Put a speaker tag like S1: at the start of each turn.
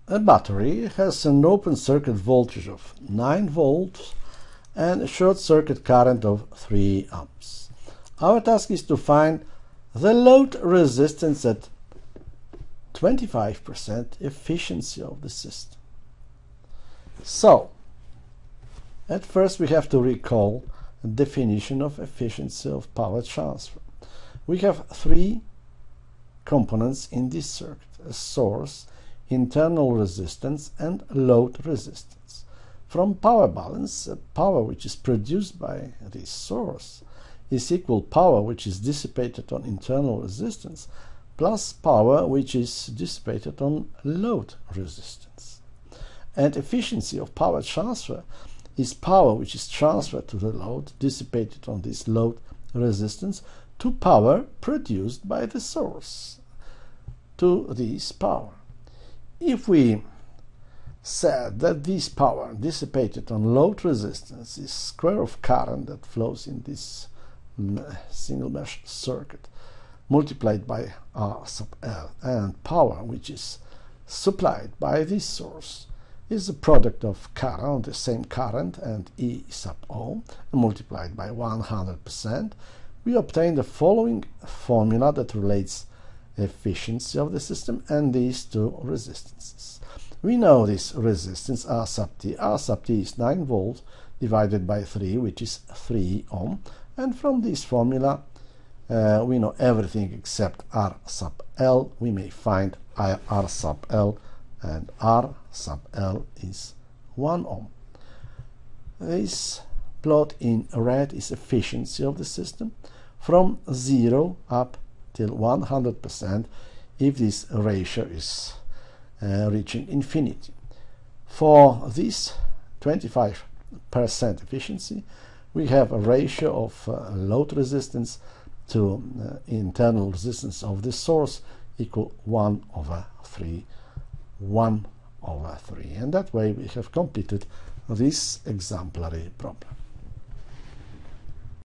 S1: A battery has an open circuit voltage of 9 volts and a short circuit current of 3 amps. Our task is to find the load resistance at 25% efficiency of the system. So, at first we have to recall the definition of efficiency of power transfer. We have 3 components in this circuit: a source, internal resistance, and load resistance. From power balance, power which is produced by this source is equal power which is dissipated on internal resistance plus power which is dissipated on load resistance. And efficiency of power transfer is power which is transferred to the load, dissipated on this load resistance, to power produced by the source, to this power. If we said that this power dissipated on load resistance is square of current that flows in this single mesh circuit multiplied by R sub L, and power which is supplied by this source is the product of current, the same current, and E sub O multiplied by 100%, we obtain the following formula that relates efficiency of the system and these two resistances. We know this resistance R sub T. R sub T is 9 volts divided by 3, which is 3 ohm, and from this formula we know everything except R sub L. We may find R sub L, and R sub L is 1 ohm. This plot in red is efficiency of the system from 0 up till 100% if this ratio is reaching infinity. For this 25% efficiency, we have a ratio of load resistance to internal resistance of the source equal 1/3, 1/3. And that way we have completed this exemplary problem.